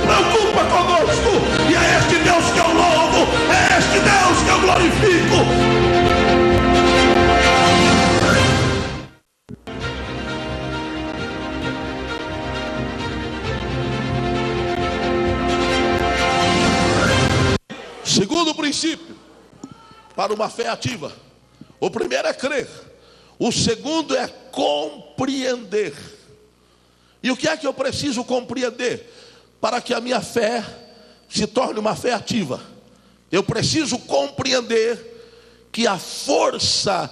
preocupa conosco. E é este Deus que eu louvo, é este Deus que eu glorifico. Segundo princípio para uma fé ativa: o primeiro é crer, o segundo é compreender. E o que é que eu preciso compreender para que a minha fé se torne uma fé ativa? Eu preciso compreender que a força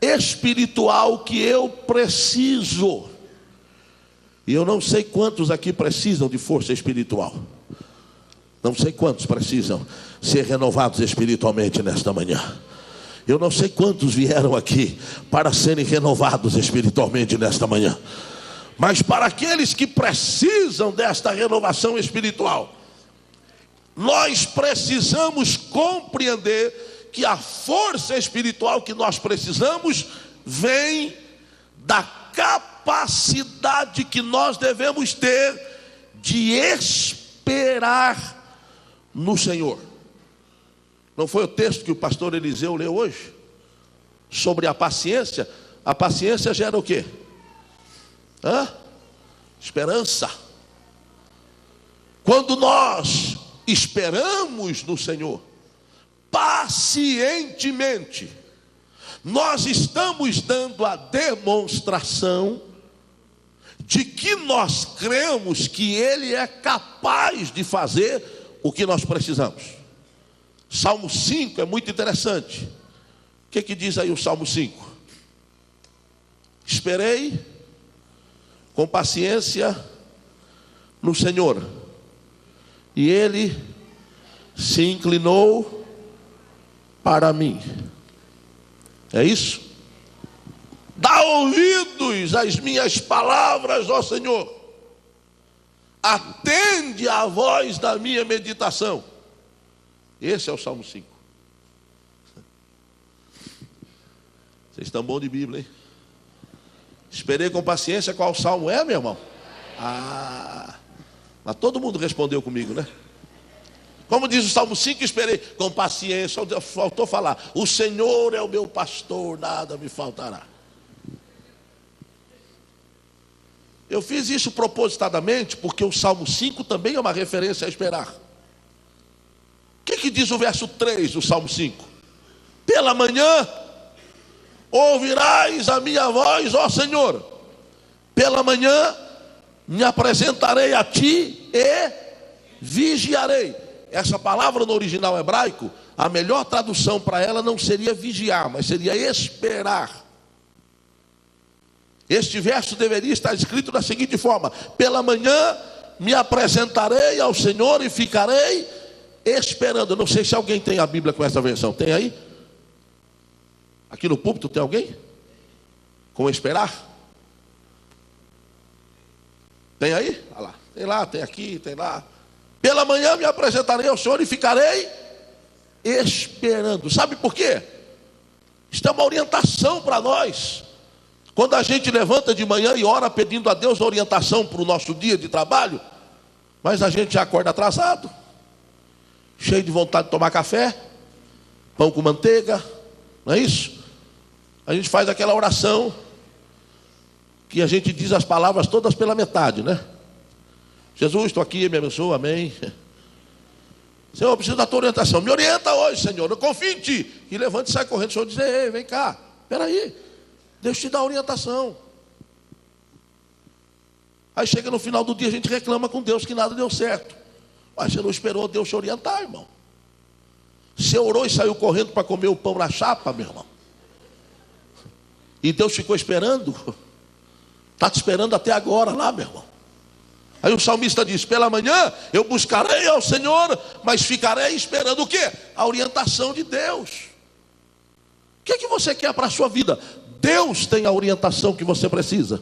espiritual que eu preciso, e eu não sei quantos aqui precisam de força espiritual, não sei quantos precisam ser renovados espiritualmente nesta manhã. Eu não sei quantos vieram aqui para serem renovados espiritualmente nesta manhã. Mas para aqueles que precisam desta renovação espiritual, nós precisamos compreender que a força espiritual que nós precisamos vem da capacidade que nós devemos ter de esperar no Senhor. Não foi o texto que o pastor Eliseu leu hoje? Sobre a paciência. A paciência gera o quê? Esperança. Quando nós esperamos no Senhor pacientemente, nós estamos dando a demonstração de que nós cremos que Ele é capaz de fazer o que nós precisamos. Salmo 5 é muito interessante. O que diz aí o Salmo 5? Esperei com paciência no Senhor, e Ele se inclinou para mim. É isso? Dá ouvidos às minhas palavras, ó Senhor. Atende à voz da minha meditação. Esse é o Salmo 5. Vocês estão bons de Bíblia, hein? Esperei com paciência. Qual salmo é, meu irmão? Mas todo mundo respondeu comigo, né? Como diz o Salmo 5, esperei com paciência. Faltou falar: o Senhor é o meu pastor, nada me faltará. Eu fiz isso propositadamente porque o Salmo 5 também é uma referência a esperar. O que diz o verso 3 do Salmo 5? Pela manhã ouvirás a minha voz, ó Senhor. Pela manhã me apresentarei a ti e vigiarei. Essa palavra no original hebraico, a melhor tradução para ela não seria vigiar, mas seria esperar. Este verso deveria estar escrito da seguinte forma: pela manhã me apresentarei ao Senhor e ficarei esperando. Eu não sei se alguém tem a Bíblia com essa versão. Tem aí? Aqui no púlpito tem alguém? Com esperar? Tem aí? Olha lá. Tem lá, tem aqui, tem lá. Pela manhã me apresentarei ao Senhor e ficarei esperando. Sabe por quê? Isto é uma orientação para nós. Quando a gente levanta de manhã e ora pedindo a Deus orientação para o nosso dia de trabalho, mas a gente já acorda atrasado, cheio de vontade de tomar café, pão com manteiga, não é isso? A gente faz aquela oração que a gente diz as palavras todas pela metade, né? Jesus, estou aqui, me abençoa, amém. Senhor, eu preciso da tua orientação. Me orienta hoje, Senhor, eu confio em ti. E levanta e sai correndo. O Senhor diz: ei, vem cá, espera aí, Deus te dá a orientação. Aí chega no final do dia, a gente reclama com Deus que nada deu certo. Mas você não esperou Deus te orientar, irmão. Você orou e saiu correndo para comer o pão na chapa, meu irmão, e Deus ficou esperando. Está te esperando até agora lá, meu irmão. Aí o salmista diz: pela manhã eu buscarei ao Senhor, mas ficarei esperando o quê? A orientação de Deus. O que você quer para a sua vida? Deus tem a orientação que você precisa.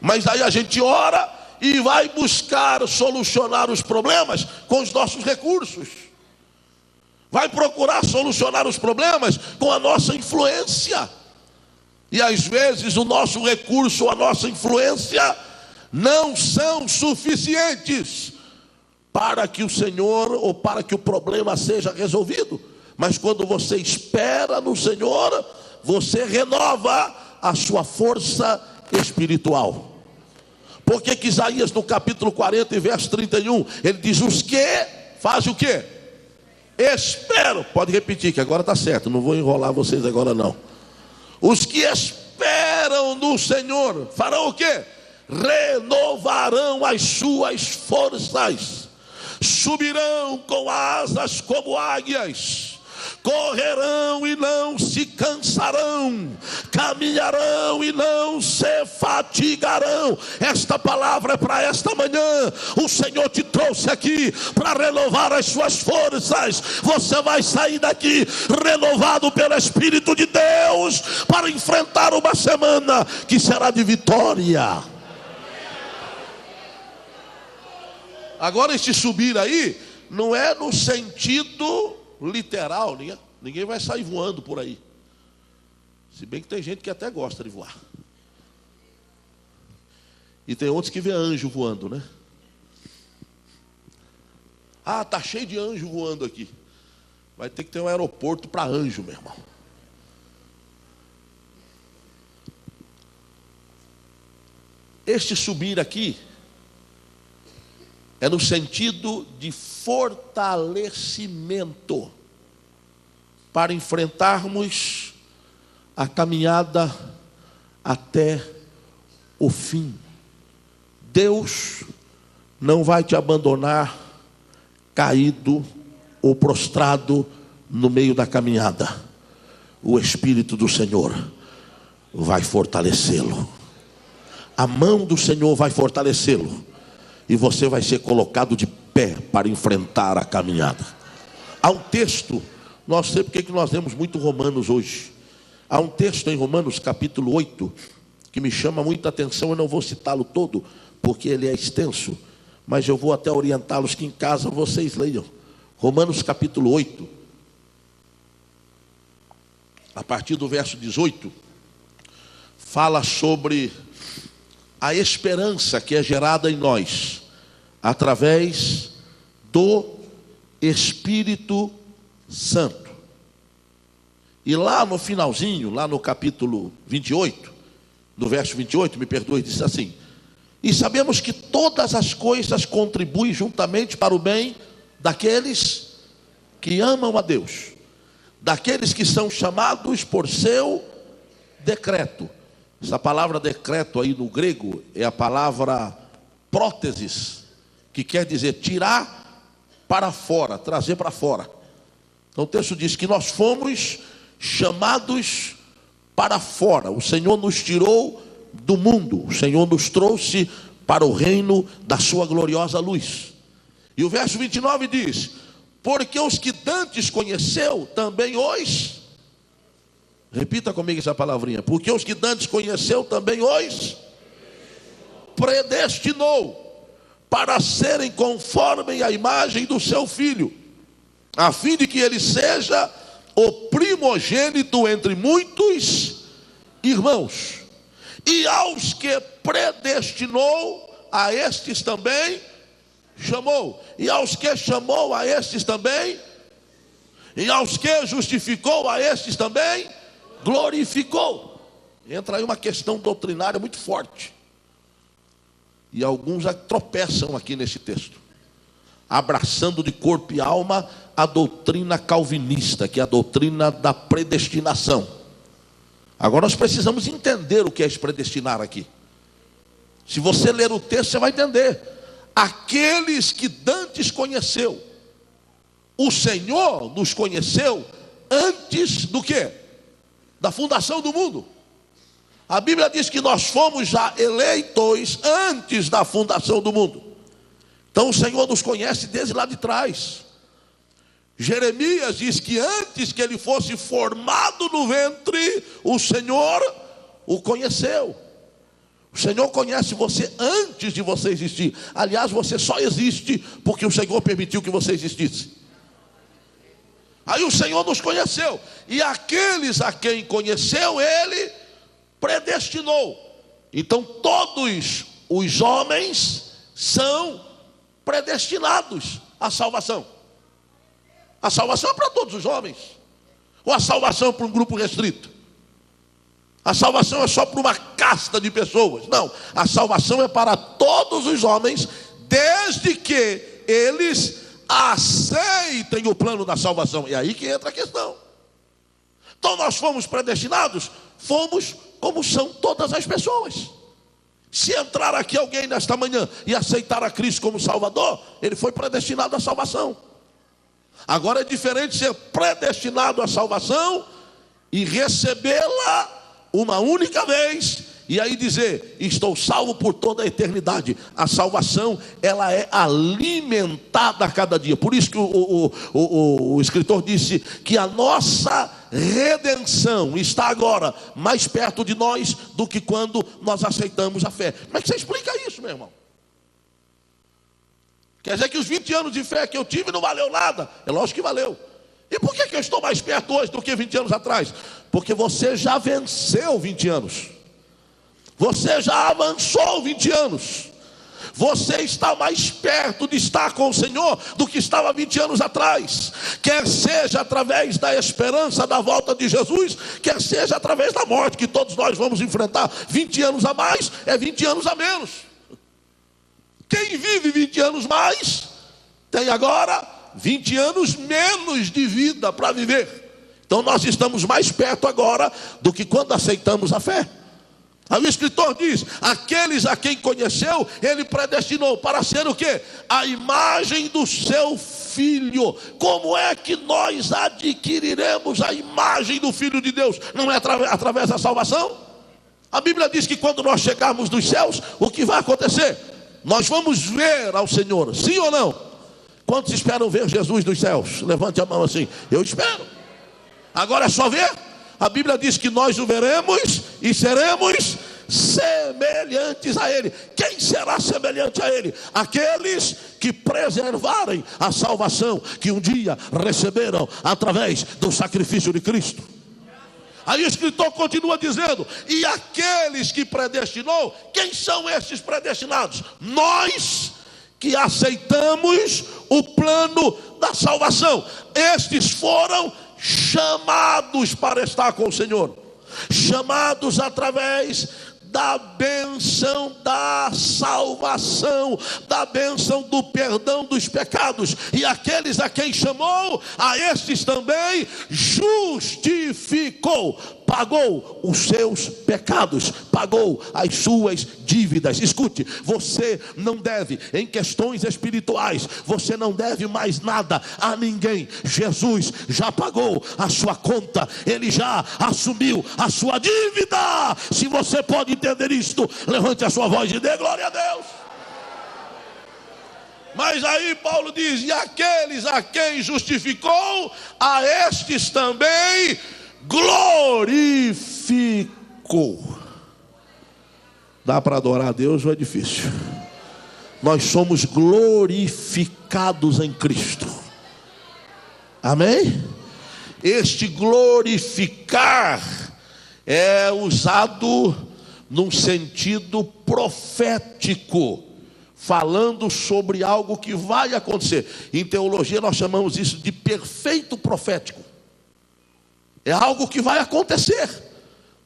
Mas aí a gente ora e vai buscar solucionar os problemas com os nossos recursos. Vai procurar solucionar os problemas com a nossa influência. E às vezes o nosso recurso, a nossa influência não são suficientes para que o Senhor, ou para que o problema seja resolvido. Mas quando você espera no Senhor, você renova a sua força espiritual. Por que que Isaías no capítulo 40 e verso 31, ele diz: os que fazem o quê? Espero. Pode repetir que agora está certo, não vou enrolar vocês agora não. Os que esperam no Senhor farão o quê? Renovarão as suas forças, subirão com asas como águias, correrão e não se cansarão, caminharão e não se fatigarão. Esta palavra é para esta manhã. O Senhor te trouxe aqui para renovar as suas forças. Você vai sair daqui renovado pelo Espírito de Deus para enfrentar uma semana que será de vitória. Agora, este subir aí não é no sentido literal, ninguém vai sair voando por aí. Se bem que tem gente que até gosta de voar. E tem outros que vê anjo voando, né? Ah, tá cheio de anjo voando aqui. Vai ter que ter um aeroporto para anjo, meu irmão. Este subir aqui é no sentido de fortalecimento para enfrentarmos a caminhada até o fim. Deus não vai te abandonar caído ou prostrado no meio da caminhada. O Espírito do Senhor vai fortalecê-lo. A mão do Senhor vai fortalecê-lo. E você vai ser colocado de pé para enfrentar a caminhada. Há um texto, nós sei porque que nós lemos muito Romanos hoje. Há um texto em Romanos capítulo 8, que me chama muita atenção. Eu não vou citá-lo todo, porque ele é extenso, mas eu vou até orientá-los que em casa vocês leiam. Romanos capítulo 8, a partir do verso 18, fala sobre a esperança que é gerada em nós, através do Espírito Santo. E lá no finalzinho, lá no capítulo 28, no verso 28, me perdoe, diz assim: e sabemos que todas as coisas contribuem juntamente para o bem daqueles que amam a Deus, daqueles que são chamados por seu decreto. Essa palavra decreto aí no grego é a palavra prótesis, que quer dizer tirar para fora, trazer para fora. Então o texto diz que nós fomos chamados para fora. O Senhor nos tirou do mundo, o Senhor nos trouxe para o reino da sua gloriosa luz. E o verso 29 diz: porque os que dantes conheceu, também os... Repita comigo essa palavrinha. Porque os que dantes conheceu, também os predestinou para serem conforme a imagem do seu Filho, a fim de que ele seja o primogênito entre muitos irmãos. E aos que predestinou, a estes também chamou. E aos que chamou, a estes também. E aos que justificou, a estes também glorificou. Entra aí uma questão doutrinária muito forte. E alguns tropeçam aqui nesse texto, abraçando de corpo e alma a doutrina calvinista, que é a doutrina da predestinação. Agora nós precisamos entender o que é esse predestinar aqui. Se você ler o texto, você vai entender. Aqueles que dantes conheceu, o Senhor nos conheceu antes do quê? Da fundação do mundo. A Bíblia diz que nós fomos já eleitos antes da fundação do mundo. Então o Senhor nos conhece desde lá de trás. Jeremias diz que antes que ele fosse formado no ventre, o Senhor o conheceu. O Senhor conhece você antes de você existir. Aliás, você só existe porque o Senhor permitiu que você existisse. Aí o Senhor nos conheceu. E aqueles a quem conheceu, Ele predestinou. Então todos os homens são predestinados à salvação. A salvação é para todos os homens. Ou a salvação é para um grupo restrito? A salvação é só para uma casta de pessoas? Não, a salvação é para todos os homens, desde que eles aceitem o plano da salvação. E aí que entra a questão. Então nós fomos predestinados? Fomos, como são todas as pessoas. Se entrar aqui alguém nesta manhã e aceitar a Cristo como Salvador, ele foi predestinado à salvação. Agora é diferente ser predestinado à salvação e recebê-la uma única vez, e aí dizer, estou salvo por toda a eternidade. A salvação, ela é alimentada a cada dia. Por isso que o escritor disse que a nossa redenção está agora mais perto de nós do que quando nós aceitamos a fé. Como é que você explica isso, meu irmão? Quer dizer que os 20 anos de fé que eu tive não valeu nada? É lógico que valeu. E por que eu estou mais perto hoje do que 20 anos atrás? Porque você já venceu 20 anos. Você já avançou 20 anos. Você está mais perto de estar com o Senhor do que estava 20 anos atrás. Quer seja através da esperança da volta de Jesus, quer seja através da morte que todos nós vamos enfrentar. 20 anos a mais é 20 anos a menos. Quem vive 20 anos mais, tem agora 20 anos menos de vida para viver. Então nós estamos mais perto agora do que quando aceitamos a fé. Aí o escritor diz, aqueles a quem conheceu, ele predestinou para ser o quê? A imagem do seu Filho. Como é que nós adquiriremos a imagem do Filho de Deus? Não é através da salvação? A Bíblia diz que quando nós chegarmos dos céus, o que vai acontecer? Nós vamos ver ao Senhor, sim ou não? Quantos esperam ver Jesus dos céus? Levante a mão assim, eu espero. Agora é só ver? A Bíblia diz que nós o veremos e seremos semelhantes a Ele. Quem será semelhante a Ele? Aqueles que preservarem a salvação que um dia receberam através do sacrifício de Cristo. Aí o escritor continua dizendo, e aqueles que predestinou, quem são esses predestinados? Nós que aceitamos o plano da salvação. Estes foram chamados para estar com o Senhor, chamados através da bênção da salvação, da bênção do perdão dos pecados. E aqueles a quem chamou, a estes também justificou, pagou os seus pecados, pagou as suas dívidas. Escute, você não deve, em questões espirituais, você não deve mais nada a ninguém. Jesus já pagou a sua conta, Ele já assumiu a sua dívida. Se você pode entender isto, levante a sua voz e dê glória a Deus. Mas aí Paulo diz, e aqueles a quem justificou, a estes também glorificou. Dá para adorar a Deus ou é difícil? Nós somos glorificados em Cristo. Amém? Este glorificar é usado num sentido profético, falando sobre algo que vai acontecer. Em teologia nós chamamos isso de perfeito profético. É algo que vai acontecer.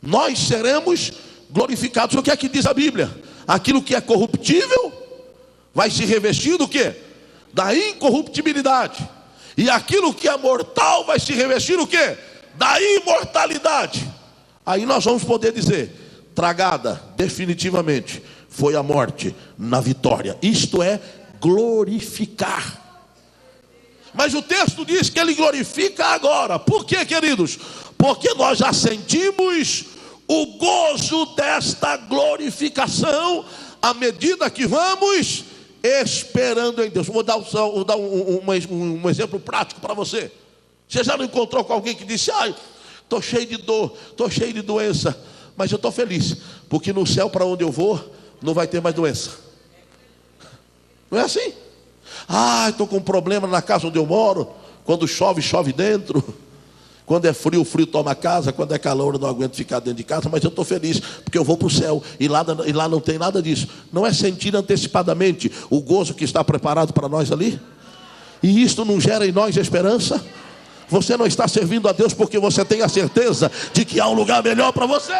Nós seremos glorificados. O que é que diz a Bíblia? Aquilo que é corruptível vai se revestir do quê? Da incorruptibilidade. E aquilo que é mortal vai se revestir o quê? Da imortalidade. Aí nós vamos poder dizer, tragada definitivamente foi a morte na vitória. Isto é glorificar. Mas o texto diz que Ele glorifica agora. Por quê, queridos? Porque nós já sentimos o gozo desta glorificação à medida que vamos esperando em Deus. Vou dar um exemplo prático para você. Você já não encontrou com alguém que disse, estou cheio de dor, estou cheio de doença, mas eu estou feliz, porque no céu para onde eu vou, não vai ter mais doença. Não é assim? Estou com um problema na casa onde eu moro, quando chove, chove dentro. Quando é frio, o frio toma casa. Quando é calor, eu não aguento ficar dentro de casa. Mas eu estou feliz, porque eu vou para o céu. E lá não tem nada disso. Não é sentir antecipadamente o gozo que está preparado para nós ali? E isto não gera em nós esperança? Você não está servindo a Deus porque você tem a certeza de que há um lugar melhor para você?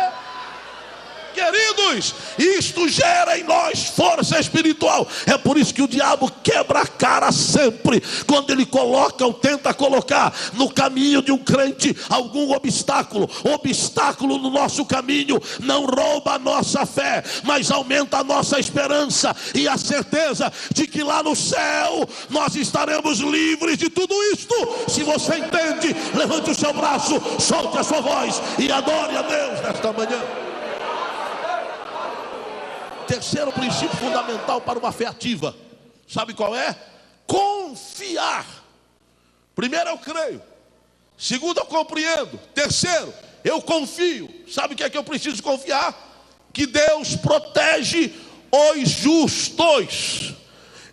Queridos, isto gera em nós força espiritual. É por isso que o diabo quebra a cara sempre quando ele coloca ou tenta colocar no caminho de um crente algum obstáculo. Obstáculo no nosso caminho não rouba a nossa fé, mas aumenta a nossa esperança e a certeza de que lá no céu nós estaremos livres de tudo isto. Se você entende, levante o seu braço, solte a sua voz e adore a Deus nesta manhã. Terceiro princípio fundamental para uma fé ativa, sabe qual é? Confiar. Primeiro, eu creio. Segundo, eu compreendo. Terceiro, eu confio. Sabe o que é que eu preciso confiar? Que Deus protege os justos,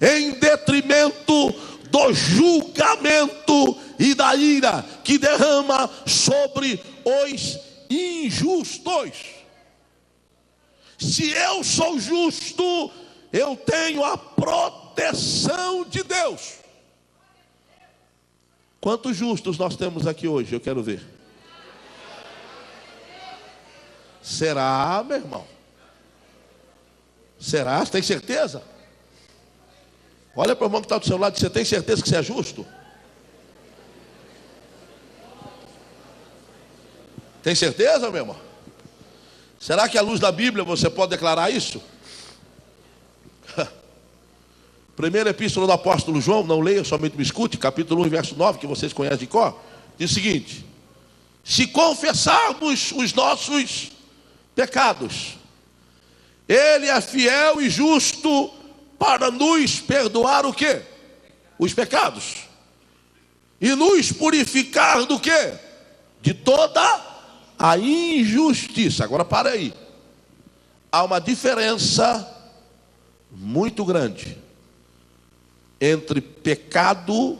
em detrimento do julgamento e da ira que derrama sobre os injustos. Se eu sou justo, eu tenho a proteção de Deus. Quantos justos nós temos aqui hoje? Eu quero ver. Será, meu irmão? Será? Você tem certeza? Olha para o irmão que está do seu lado. Você tem certeza que você é justo? Tem certeza, meu irmão? Será que à luz da Bíblia você pode declarar isso? Primeira epístola do apóstolo João, não leia, somente me escute, capítulo 1, verso 9, que vocês conhecem de cor, diz o seguinte: se confessarmos os nossos pecados, Ele é fiel e justo para nos perdoar o quê? Os pecados. E nos purificar do quê? De toda a injustiça. Agora para aí. Há uma diferença muito grande entre pecado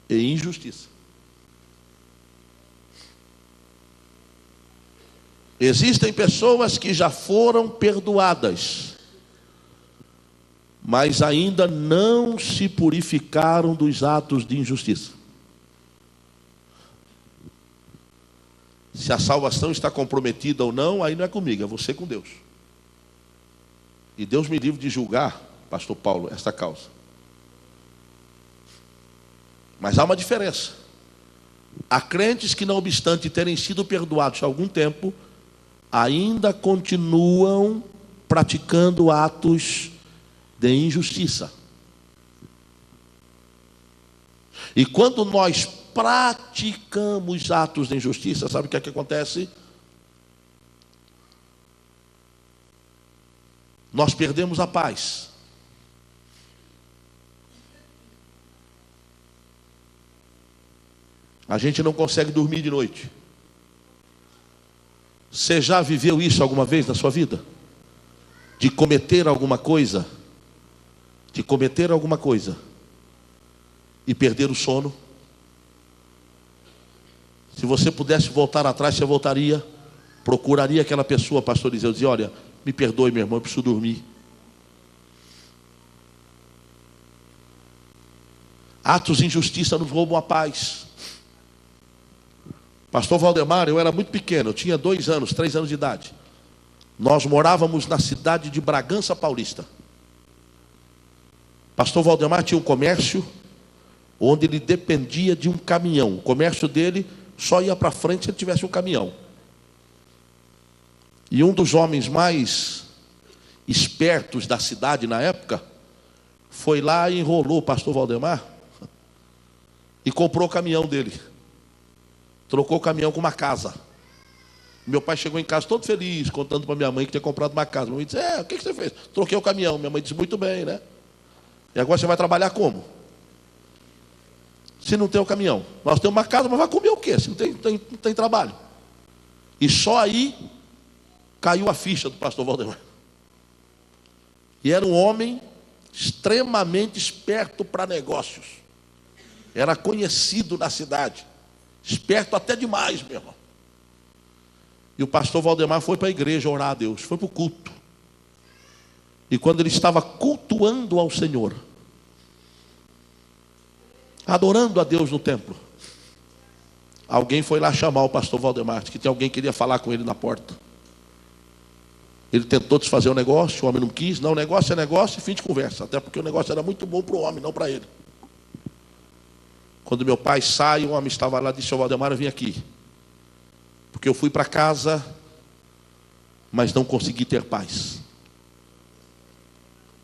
e injustiça. Existem pessoas que já foram perdoadas, mas ainda não se purificaram dos atos de injustiça. Se a salvação está comprometida ou não, aí não é comigo, é você com Deus. E Deus me livre de julgar, pastor Paulo, esta causa. Mas há uma diferença. Há crentes que, não obstante terem sido perdoados há algum tempo, ainda continuam praticando atos de injustiça. E quando nós praticamos atos de injustiça, sabe o que é que acontece? Nós perdemos a paz. A gente não consegue dormir de noite. Você já viveu isso alguma vez na sua vida? De cometer alguma coisa? De cometer alguma coisa e perder o sono? Se você pudesse voltar atrás, você voltaria, procuraria aquela pessoa, pastor Eliseu, dizia: olha, me perdoe, meu irmão, eu preciso dormir. Atos de injustiça nos roubam a paz. Pastor Valdemar, eu era muito pequeno, eu tinha 2 anos, 3 anos de idade. Nós morávamos na cidade de Bragança Paulista. Pastor Valdemar tinha um comércio onde ele dependia de um caminhão. O comércio dele só ia para frente se ele tivesse um caminhão. E um dos homens mais espertos da cidade na época foi lá e enrolou o pastor Valdemar e comprou o caminhão dele. Trocou o caminhão com uma casa. Meu pai chegou em casa todo feliz, contando para minha mãe que tinha comprado uma casa. Minha mãe disse: o que você fez? Troquei o caminhão. Minha mãe disse: muito bem, né? E agora você vai trabalhar como? Se não tem o caminhão. Nós temos uma casa, mas vai comer o quê? Se não tem trabalho. E só aí caiu a ficha do pastor Valdemar. E era um homem extremamente esperto para negócios. Era conhecido na cidade. Esperto até demais, meu irmão. E o pastor Valdemar foi para a igreja orar a Deus, foi para o culto. E quando ele estava cultuando ao Senhor, adorando a Deus no templo, alguém foi lá chamar o pastor Valdemar, disse que alguém queria falar com ele na porta. Ele tentou desfazer o negócio, o homem não quis. Não, negócio é negócio e fim de conversa. Até porque o negócio era muito bom para o homem, não para ele. Quando meu pai sai, o homem estava lá e disse: "Ô Valdemar, eu vim aqui porque eu fui para casa, mas não consegui ter paz.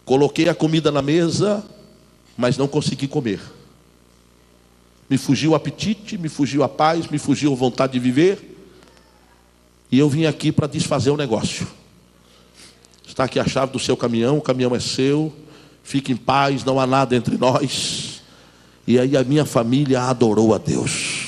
Coloquei a comida na mesa, mas não consegui comer. Me fugiu o apetite, me fugiu a paz, me fugiu a vontade de viver. E eu vim aqui para desfazer o negócio. Está aqui a chave do seu caminhão, o caminhão é seu. Fique em paz, não há nada entre nós." E aí a minha família adorou a Deus.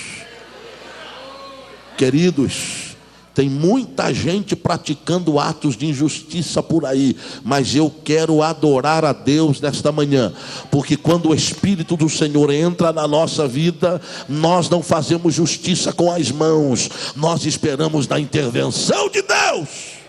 Queridos, tem muita gente praticando atos de injustiça por aí, mas eu quero adorar a Deus nesta manhã, porque quando o Espírito do Senhor entra na nossa vida, nós não fazemos justiça com as mãos, nós esperamos na intervenção de Deus.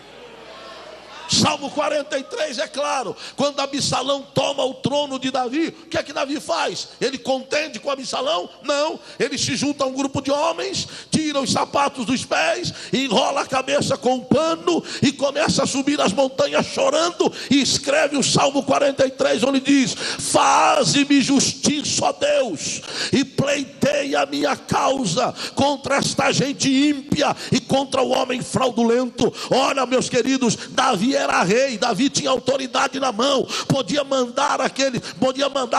Salmo 43 é claro, quando Absalão toma o trono de Davi, o que é que Davi faz? Ele contende com Absalão? Não, ele se junta a um grupo de homens, tira os sapatos dos pés, enrola a cabeça com um pano e começa a subir as montanhas chorando, e escreve o Salmo 43, onde diz: "Faze-me justiça, ó Deus, e pleiteia a minha causa contra esta gente ímpia e contra o homem fraudulento." Olha, meus queridos, Davi era rei, Davi tinha autoridade na mão, podia mandar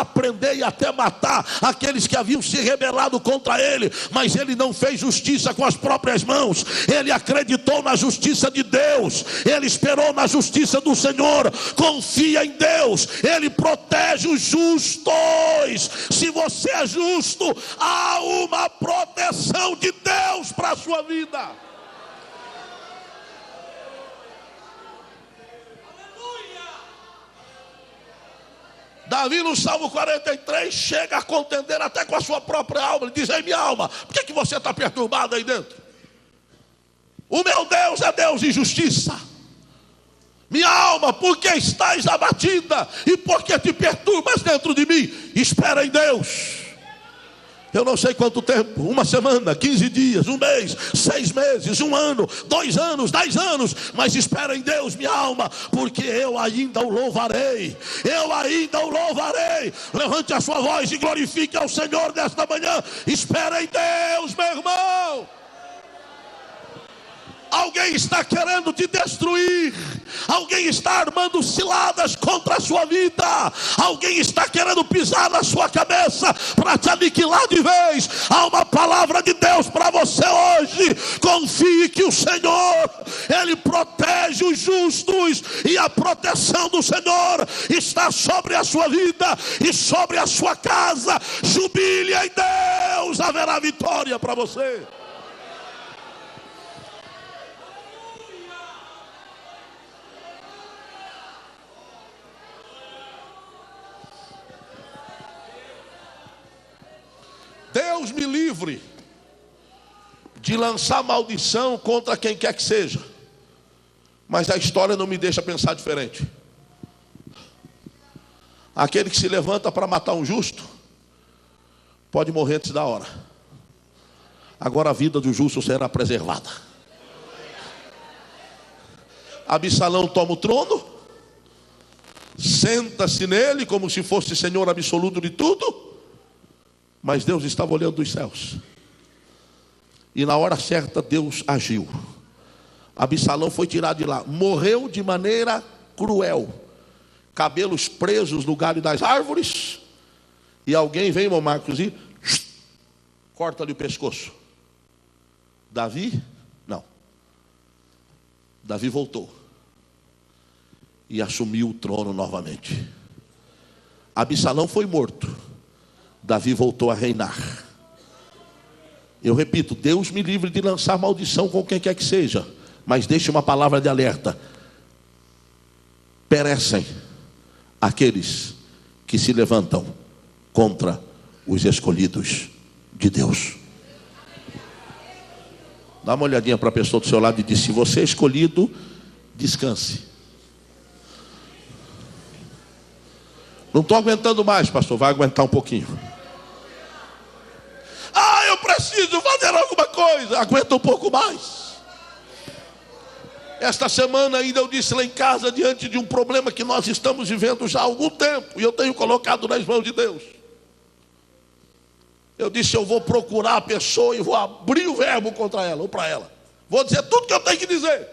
prender e até matar aqueles que haviam se rebelado contra ele, mas ele não fez justiça com as próprias mãos, ele acreditou na justiça de Deus, ele esperou na justiça do Senhor, confia em Deus, ele protege os justos. Se você é justo, há uma proteção de Deus para a sua vida. Davi no Salmo 43 chega a contender até com a sua própria alma. Ele diz: "Ei, minha alma, por que você está perturbado aí dentro? O meu Deus é Deus de justiça. Minha alma, por que estás abatida? E por que te perturbas dentro de mim? Espera em Deus." Eu não sei quanto tempo, uma semana, 15 dias, um mês, 6 meses, 1 ano, 2 anos, 10 anos, mas espera em Deus, minha alma, porque eu ainda o louvarei, eu ainda o louvarei. Levante a sua voz e glorifique ao Senhor nesta manhã. Espera em Deus, meu irmão. Alguém está querendo te destruir, alguém está armando ciladas contra a sua vida, alguém está querendo pisar na sua cabeça para te aniquilar de vez. Há uma palavra de Deus para você hoje. Confie que o Senhor, Ele protege os justos, e a proteção do Senhor está sobre a sua vida e sobre a sua casa. Jubile em Deus, haverá vitória para você. Deus me livre de lançar maldição contra quem quer que seja, mas a história não me deixa pensar diferente. Aquele que se levanta para matar um justo pode morrer antes da hora. Agora a vida do justo será preservada. Absalão toma o trono, senta-se nele como se fosse senhor absoluto de tudo. Mas Deus estava olhando dos céus, e na hora certa Deus agiu. Absalão foi tirado de lá, morreu de maneira cruel, cabelos presos no galho das árvores, e alguém vem, irmão Marcos, e corta-lhe o pescoço. Davi, não. Davi voltou e assumiu o trono novamente. Absalão foi morto, Davi voltou a reinar. Eu repito, Deus me livre de lançar maldição com quem quer que seja, mas deixe uma palavra de alerta: perecem aqueles que se levantam contra os escolhidos de Deus. Dá uma olhadinha para a pessoa do seu lado e diz: se você é escolhido, descanse. Não estou aguentando mais, pastor. Vai aguentar um pouquinho. Ah, eu preciso fazer alguma coisa. Aguenta um pouco mais. Esta semana ainda eu disse lá em casa, diante de um problema que nós estamos vivendo já há algum tempo, e eu tenho colocado nas mãos de Deus. Eu disse: eu vou procurar a pessoa e vou abrir o verbo contra ela ou para ela. Vou dizer tudo que eu tenho que dizer.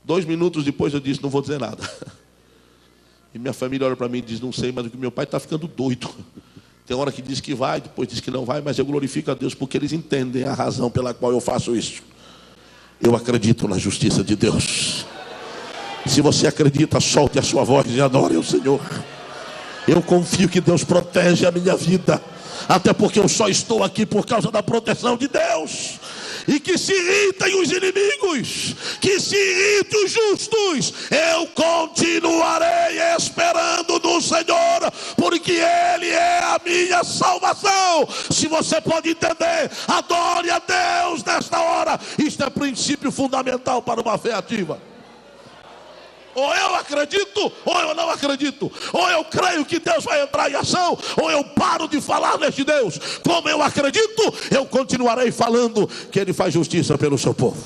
2 minutos depois eu disse: não vou dizer nada. E minha família olha para mim e diz: não sei, mas o que meu pai está ficando doido. Tem hora que diz que vai, depois diz que não vai, mas eu glorifico a Deus porque eles entendem a razão pela qual eu faço isso. Eu acredito na justiça de Deus. Se você acredita, solte a sua voz e adore o Senhor. Eu confio que Deus protege a minha vida, até porque eu só estou aqui por causa da proteção de Deus. E que se irritem os inimigos, que se irritem os justos, eu continuarei esperando no Senhor, porque Ele é a minha salvação. Se você pode entender, adore a Deus nesta hora. Isto é princípio fundamental para uma fé ativa. Ou eu acredito, ou eu não acredito. Ou eu creio que Deus vai entrar em ação, ou eu paro de falar deste Deus. Como eu acredito, eu continuarei falando que Ele faz justiça pelo seu povo.